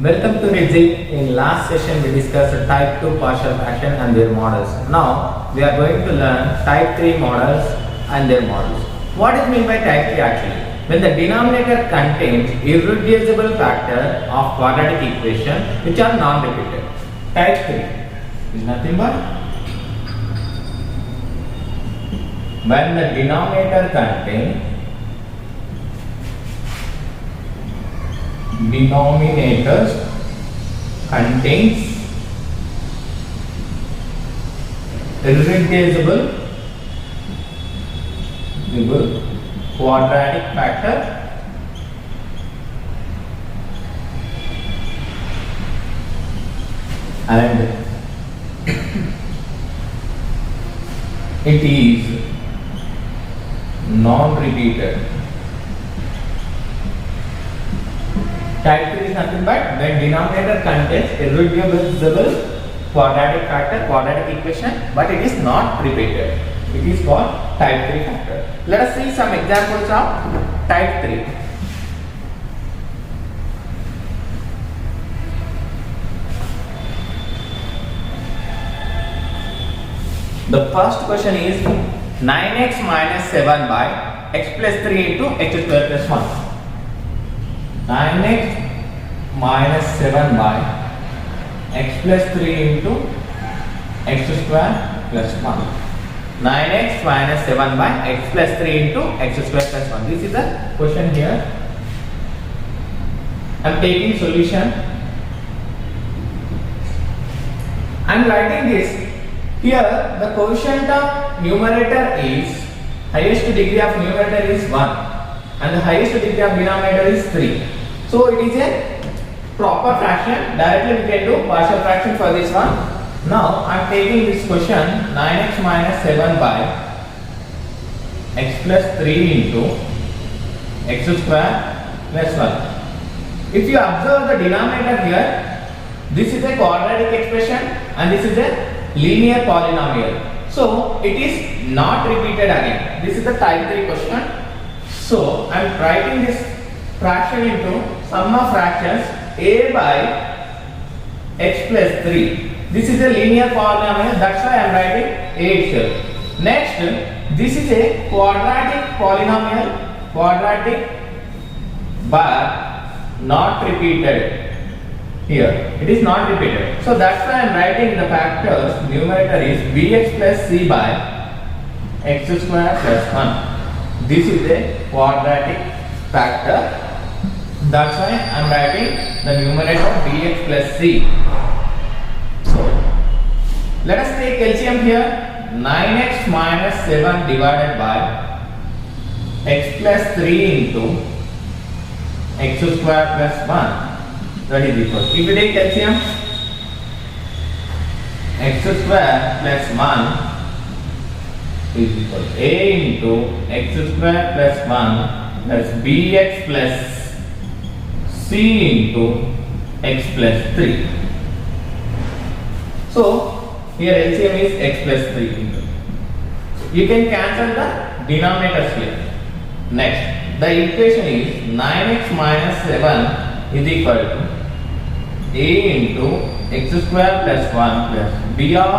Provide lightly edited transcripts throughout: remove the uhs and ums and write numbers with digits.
Welcome to Rizzi. In last session we discussed type 2 partial fraction and their models. Now we are going to learn type 3 models and their models. What is meant by type 3 actually? When the denominator contains irreducible factor of quadratic equation which are non-repeated. Type 3 is nothing but when the denominator contains irreducible quadratic factor and it is non-repeated. Type 3 is nothing but when denominator contains irreducible quadratic factor, quadratic equation, but it is not repeated. It is called type 3 factor. Let us see some examples of type 3. The first question is 9x minus 7 by x plus 3 into x square plus 1. 9x minus 7 by x plus 3 into x square plus 1. 9x minus 7 by x plus 3 into x square plus 1. This is the question here. I am taking solution. I am writing this. Here the quotient of numerator is, highest degree of numerator is 1 and the highest degree of denominator is 3. So it is a proper fraction. Directly we can do partial fraction for this one. Now I am taking this question 9x minus 7 by x plus 3 into x square plus 1. If you observe the denominator here, this is a quadratic expression and this is a linear polynomial. So it is not repeated again. This is the type 3 question. So I am writing this fraction into sum of fractions a by x plus 3. This is a linear polynomial, that's why I am writing a itself. Next, this is a quadratic polynomial, quadratic but not repeated. Here it is not repeated, so that's why I am writing the factors. Numerator is bx plus c by x square plus 1. This is a quadratic factor. That's why I am writing the numerator bx plus c. So let us take LCM here. 9x minus 7 divided by x plus 3 into x square plus 1. That is equal. If we take LCM, x square plus 1 is equal to a into x square plus 1 plus bx plus c into x plus 3. So here LCM is x plus 3 into. You can cancel the denominators here. Next, the equation is 9x minus 7 is equal to a into x square plus 1 plus b of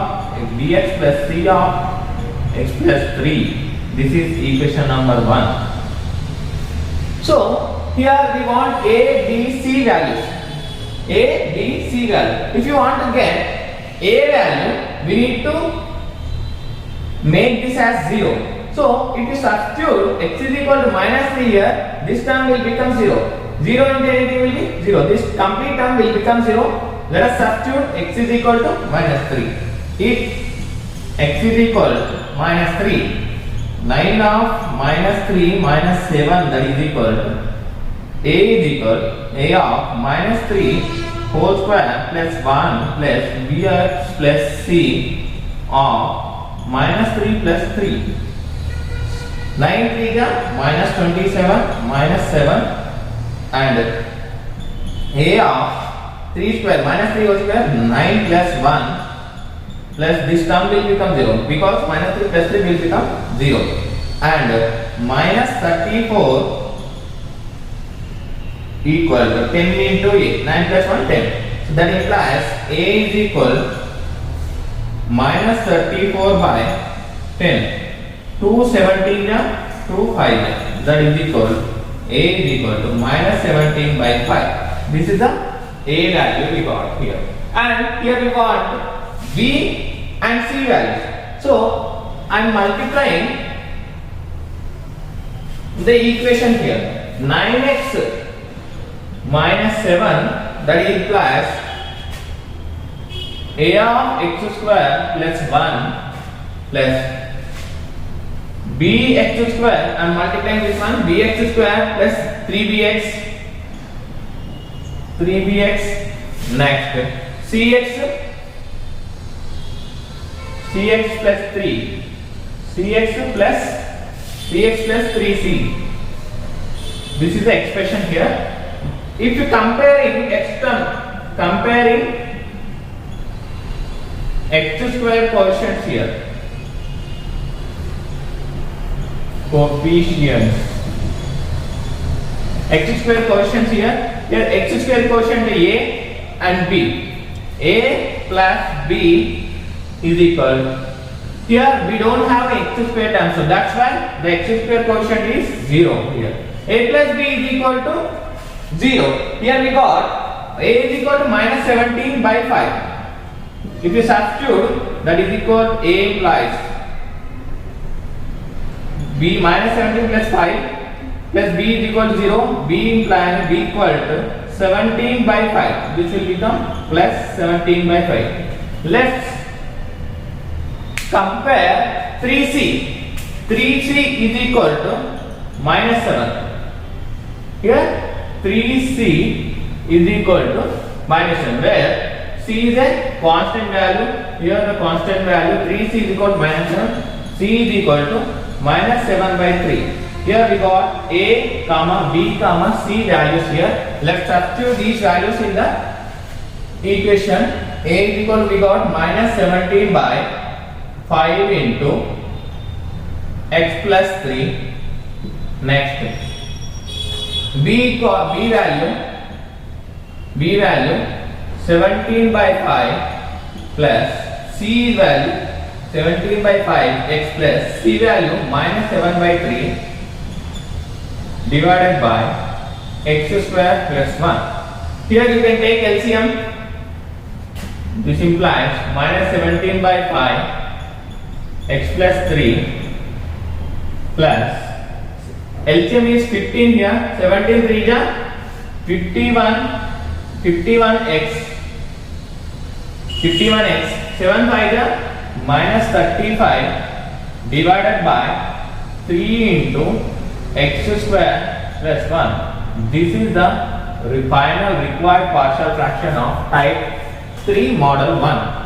bx plus c of x plus 3. This is equation number 1. So here we want a, b, c values. A, b, c value. If you want to get a value, we need to make this as 0. So if you substitute x is equal to minus 3 here, this term will become 0. 0 into anything will be 0. This complete term will become 0. Let us substitute x is equal to minus 3. If x is equal to minus 3, 9 of minus 3 minus 7, that is equal to a is equal to a of minus 3 whole square plus 1 plus bx plus c of minus 3 plus 3. 9 3 minus 27 minus 7 and a of 3 square minus 3 whole square 9 plus 1 plus this term will become 0 because minus 3 plus 3 will become 0 and minus 34 equal to 10 into a, 9 plus 1, 10. So that implies a is equal minus 34 by 10. 2 17 ja, 2 5 ja. That is equal, a is equal to minus 17 by 5. This is the a value we got here. And here we got b and c values. So I am multiplying the equation here. 9x minus 7, that implies a of x square plus 1 plus bx square. I am multiplying this one, bx square plus 3bx. Next cx plus 3, cx plus 3c. This is the expression here. If you comparing x square coefficients here, x square coefficients here x square coefficient a and b. A plus b is equal. Here we don't have x square term, so that's why the x square coefficient is 0 here. A plus b is equal to 0. Here we got a is equal to minus 17 by 5. If you substitute, that is equal a implies b minus 17 plus 5 plus b is equal to 0. B implies b equal to 17 by 5. This will become plus 17 by 5. Let's compare 3c. 3c is equal to minus 7. Here 3c is equal to minus 7, where c is a constant value. Here the constant value 3c is equal to minus 7. C is equal to minus 7 by 3. Here we got a, comma b, comma c values here. Let's substitute these values in the equation. A is equal to, we got minus 17 by 5 into x plus 3. Next b value 17 by 5 plus c value 17 by 5 x plus c value minus 7 by 3 divided by x square plus 1. Here you can take LCM. This implies minus 17 by 5 x plus 3 plus LCM is 15 here. 17 3 ja 51x 7 5 ja minus 35 divided by 3 into x square plus 1. This is the final required partial fraction of type 3 model 1.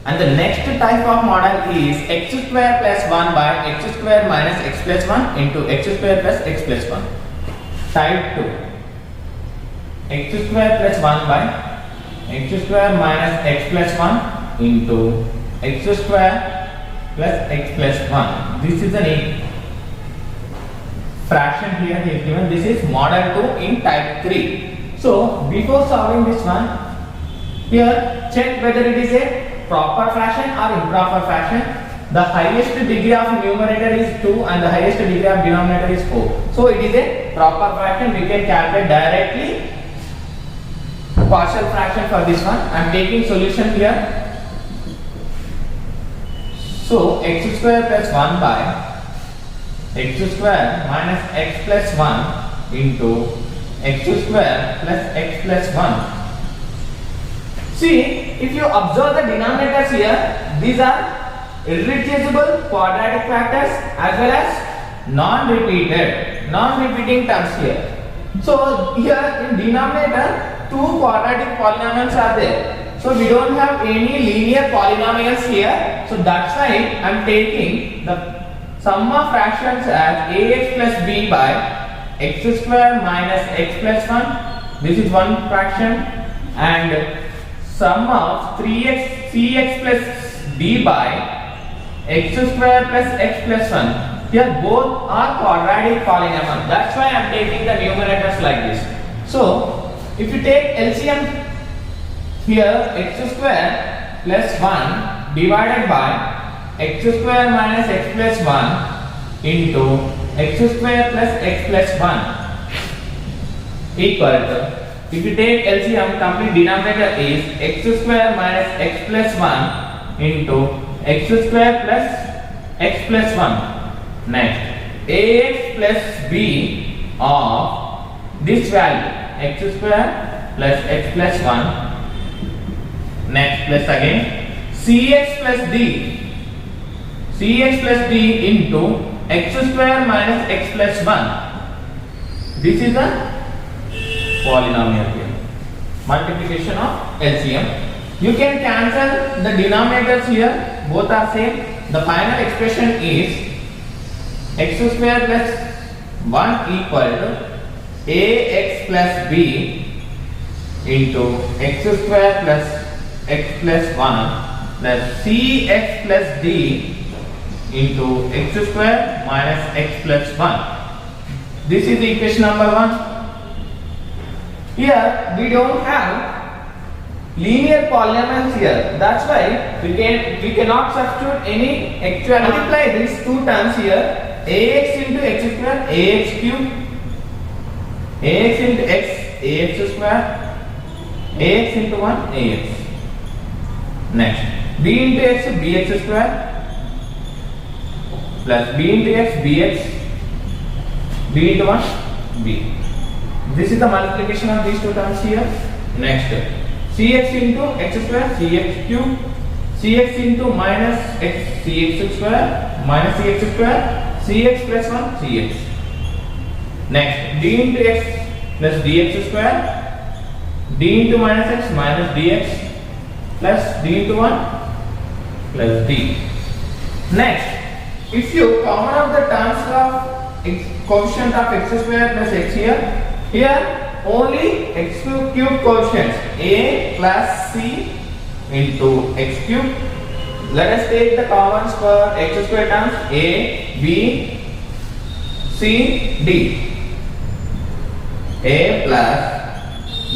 And the next type of model is x square plus 1 by x square minus x plus 1 into x square plus x plus 1. Type 2. X square plus 1 by x square minus x plus 1 into x square plus x plus 1. This is the fraction here is given. This is model 2 in type 3. So before solving this one, here check whether it is a proper fraction or improper fraction. The highest degree of numerator is 2 and the highest degree of denominator is 4. So it is a proper fraction. We can calculate directly partial fraction for this one. I am taking solution here. So x square plus 1 by x square minus x plus 1 into x square plus x plus 1. See, if you observe the denominators here, these are irreducible quadratic factors as well as non-repeating terms here. So here in denominator, two quadratic polynomials are there. So we don't have any linear polynomials here. So that's why I am taking the sum of fractions as ax plus b by x square minus x plus 1. This is one fraction, and sum of 3x cx plus d by x square plus x plus 1. Here both are quadratic polynomials. That's why I am taking the numerators like this. So if you take LCM here, x square plus 1 divided by x square minus x plus 1 into x square plus x plus 1 equal to, if you take LCM, complete denominator is x square minus x plus 1 into x square plus x plus 1. Next, ax plus b of this value x square plus x plus 1. Next, plus again cx plus d into x square minus x plus 1. This is a polynomial here. Multiplication of LCM. You can cancel the denominators here, both are same. The final expression is x square plus 1 equal to ax plus b into x square plus x plus 1 plus cx plus d into x square minus x plus 1. This is equation number 1. Here we don't have linear polynomials here. That's why we cannot substitute any actual. Multiply these two terms here. Ax into x square, ax cube, ax into x, ax square, ax into 1, ax. Next, b into x, bx square, plus b into x, bx, b into 1, b. This is the multiplication of these two terms here. Next, cx into x square, cx cube, cx into minus x, cx square, minus cx square, cx plus 1, cx. Next, d into x plus dx square, d into minus x minus dx plus d into 1 plus d. Next, if you common out the terms of coefficient of x square plus x here only x cube coefficients a plus c into x cube. Let us take the commons for x square terms a, b, c, d. A plus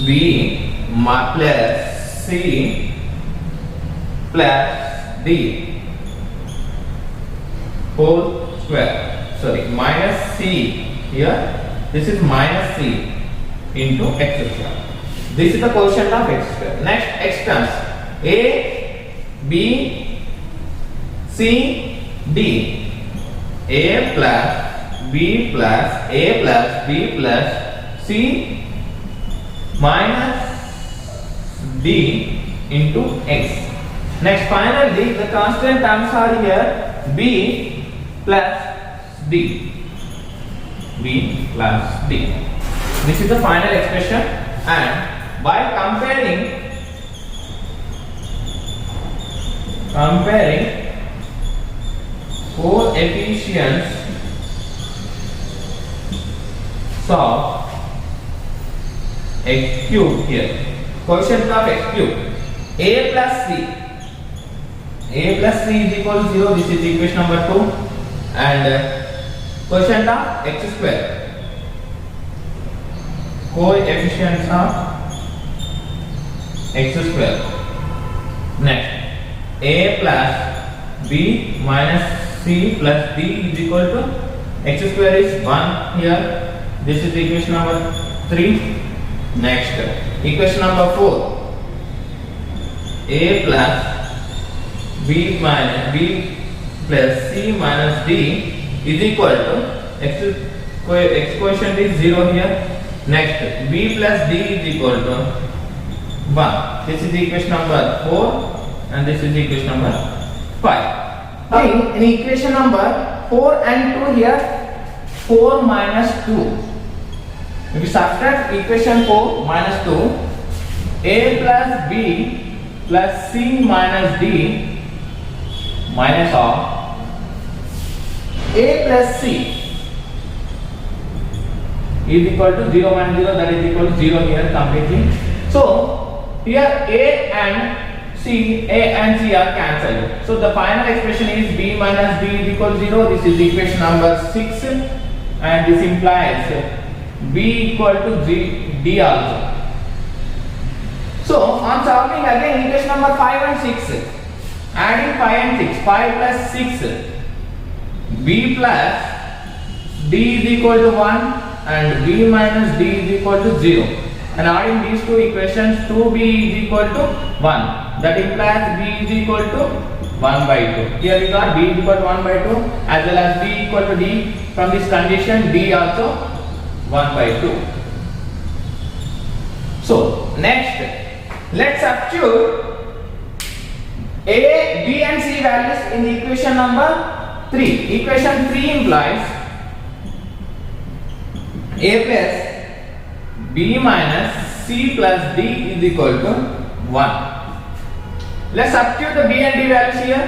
b plus c plus d whole square. Sorry, minus c here. This is minus c into x square. This is the quotient of x square. Next, x terms a, b, c, d. A plus b plus a plus b plus c minus d into x. Next, finally, the constant terms are here b plus d. B plus d. This is the final expression, and by comparing coefficients of x cube here, coefficient of x cube, a plus c is equal to 0. This is equation number 2, and quotient of x square, coefficients of x square. Next, a plus b minus c plus d is equal to x square is 1 here. This is equation number 3. Next, equation number 4, a plus b minus b plus c minus d is equal to x quotient is 0 here. Next, b plus d is equal to 1. This is equation number 4 and this is equation number 5. Now in equation number 4 and 2 here, 4 minus 2. If you subtract equation 4 minus 2, a plus b plus c minus d minus of a plus c is equal to 0 and 0, that is equal to 0 here completely. So here a and c are cancelled. So the final expression is b minus d is equal to 0. This is equation number 6, and this implies b equal to d also. So on solving again equation number 5 and 6, adding 5 and 6, 5 plus 6, b plus d is equal to 1 and b minus d is equal to 0, and adding these two equations, 2b is equal to 1, that implies b is equal to 1 by 2. Here we got b is equal to 1 by 2 as well as b equal to d. From this condition d also 1 by 2. So next, let's substitute a, b and c values in the equation number 3. Equation 3 implies a plus b minus c plus d is equal to 1. Let's substitute the b and d values here.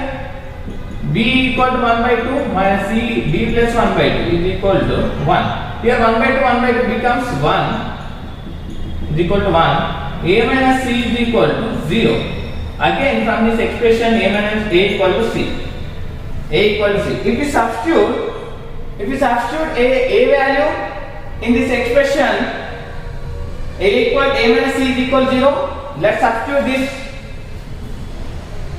b equal to 1 by 2 minus c b plus 1 by 2 is equal to 1. Here 1 by 2 becomes 1 is equal to 1. A minus c is equal to 0. Again from this expression a minus a equal to c. A equal to c. If we substitute a value in this expression, a minus c is equal to 0. Let's substitute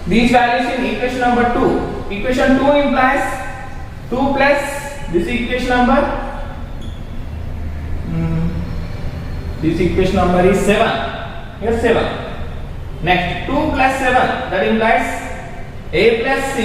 these values in equation number 2. Equation 2 implies 2 plus this equation number. This equation number is 7. Here 7. Next 2 plus 7, that implies a plus c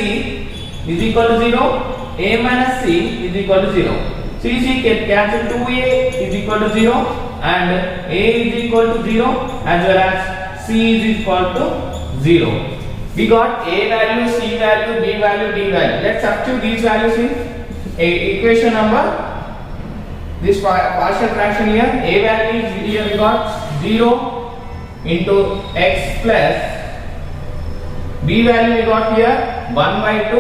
is equal to 0. A minus c is equal to 0. C can cancel, 2a is equal to 0 and a is equal to 0 as well as c is equal to 0. We got a value, c value, b value, d value. Let's substitute these values in equation number, this partial fraction here. A value is here, we got 0 into x plus, b value we got here 1 by 2,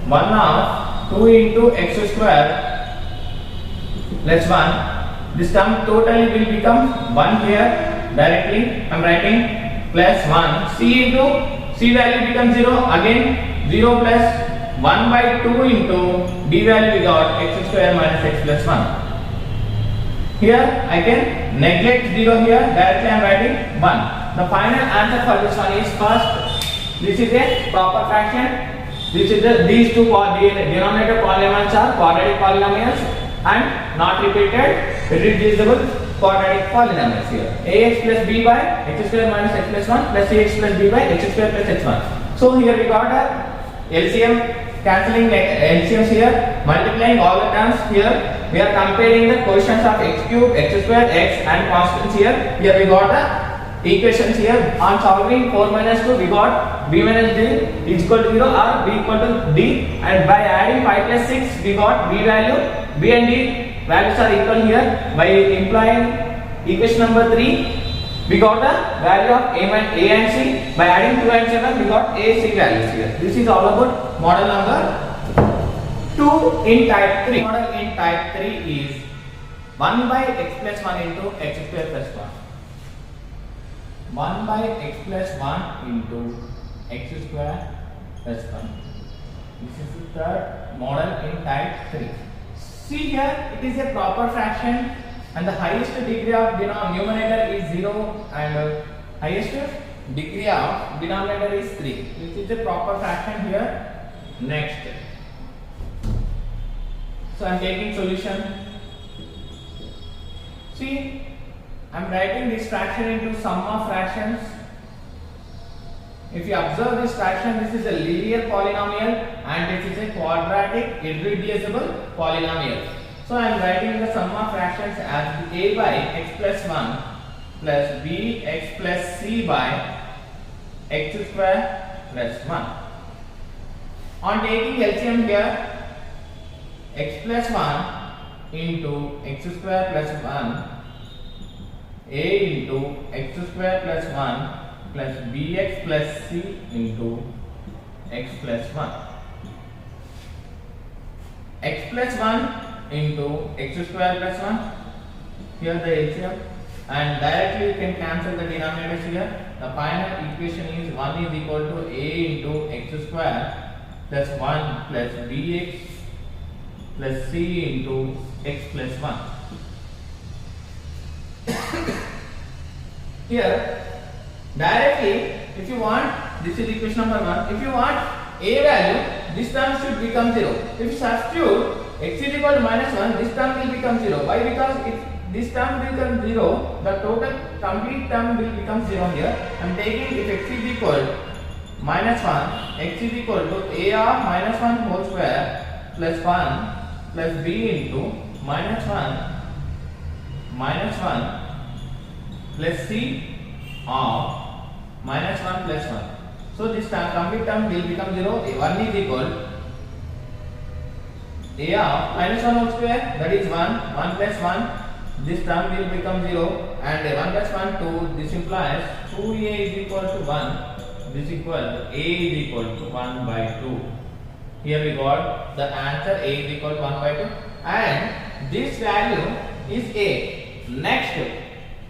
1 half 2 into x square plus 1. This term totally will become 1 here directly. I am writing plus 1. C into c value becomes 0, again 0 plus 1 by 2 into d value we got x square minus x plus 1. Here I can neglect 0 here, directly I am writing 1. The final answer for this one is first, this is a proper fraction. This is these two denominator polynomials are quadratic polynomials and not repeated irreducible quadratic polynomials here. Ax plus b by x square minus x plus 1 plus ax plus b by x square plus x1. So here we got a LCM, cancelling LCMs here, multiplying all the terms here. We are comparing the quotients of x cube, x square, x and constants here. Here we got the equations here. On solving 4 minus 2 we got b minus d is equal to 0 or b equal to d, and by adding 5 plus 6 we got b value, b and d values are equal here. By implying equation number 3 we got the value of a and c. By adding 2 and 7 we got a, c values here. This is all about model number 2 in type 3. Model in type 3 is 1 by x plus 1 into x square plus 1. 1 by x plus 1 into x square plus 1. This is the third model in type 3. See here, it is a proper fraction and the highest degree of numerator is 0 and highest degree of denominator is 3. This is a proper fraction here. Next. So I am taking solution. See, I am writing this fraction into sum of fractions. If you observe this fraction, this is a linear polynomial and this is a quadratic irreducible polynomial. So I am writing the sum of fractions as a by x plus 1 plus b x plus c by x square plus 1. On taking LCM here, x plus 1 into x square plus 1, a into x square plus 1 plus bx plus c into x plus 1. X plus 1 into x square plus 1, here the LCM, and directly you can cancel the denominators here. The final equation is 1 is equal to a into x square plus 1 plus bx plus c into x plus 1. here directly, if you want, this is equation number 1, if you want a value, this term should become 0. If you substitute x is equal to minus 1, this term will become 0. Why? Because if this term becomes 0, the total complete term will become 0 here. I am taking if x is equal minus 1, x is equal to a of minus 1 whole square plus 1 plus b into minus 1 plus c of minus 1 plus 1. So this term, complete term will become 0. 1 is equal a of minus 1 whole square, that is 1 plus 1. This term will become 0 and 1 plus 1 2. This implies 2a is equal to 1. This equal to a is equal to 1 by 2. Here we got the answer, a is equal to 1 by 2, and this value is a. Next,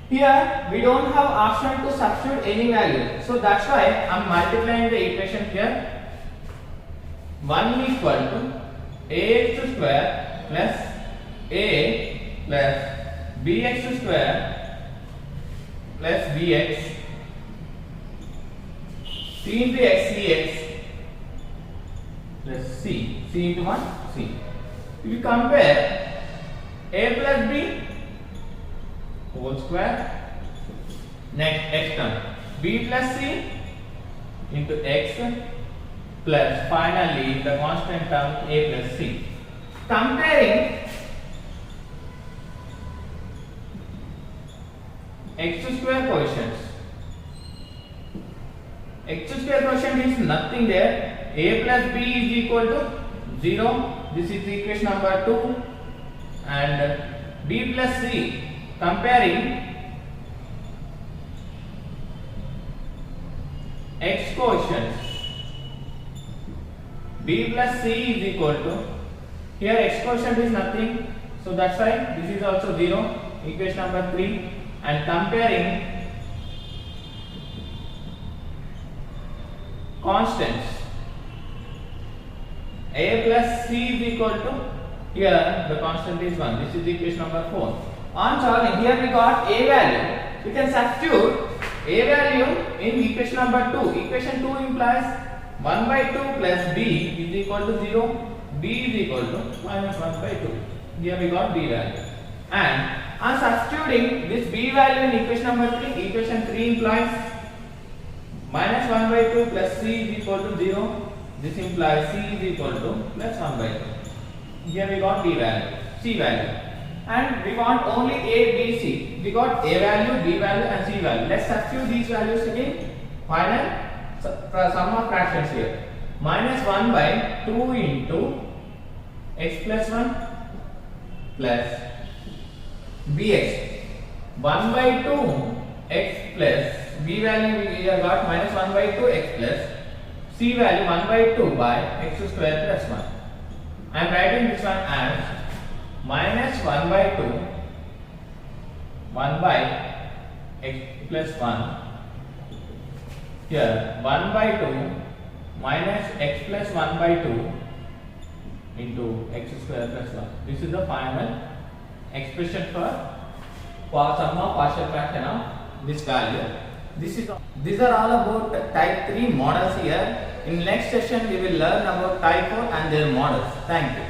here we don't have option to substitute any value, so that's why I am multiplying the equation here. 1 equal to ax square plus a plus bx square plus bx c into x cx plus c into 1 c. If you compare a plus b whole square, next x term b plus c into x plus finally the constant term a plus c. Comparing x square quotients, x square quotient is nothing there. A plus b is equal to 0. This is equation number 2. And b plus c, comparing x quotients, b plus c is equal to, here x quotient is nothing, so that's why this is also 0. Equation number 3. And comparing constants, a plus c is equal to, here the constant is 1. This is equation number 4. On solving, here we got a value. We can substitute a value in equation number 2. Equation 2 implies 1 by 2 plus b is equal to 0. B is equal to minus 1 by 2. Here we got b value. And on substituting this b value in equation number 3, equation 3 implies minus 1 by 2 plus c is equal to 0. This implies c is equal to plus 1 by 2. Here we got b value, c value. And we want only a, b, c. We got a value, b value and c value. Let's substitute these values in final sum of fractions here. Minus 1 by 2 into x plus 1 plus bx. 1 by 2 x plus b value we have got minus 1 by 2 x plus c value 1 by 2 by x square plus 1. I am writing this one as minus 1 by 2 1 by x plus 1. Here 1 by 2 minus x plus 1 by 2 into x square plus 1. This is the final expression for sum of partial fraction of this value. These are all about type 3 models here. In next session we will learn about type 4 and their models. Thank you.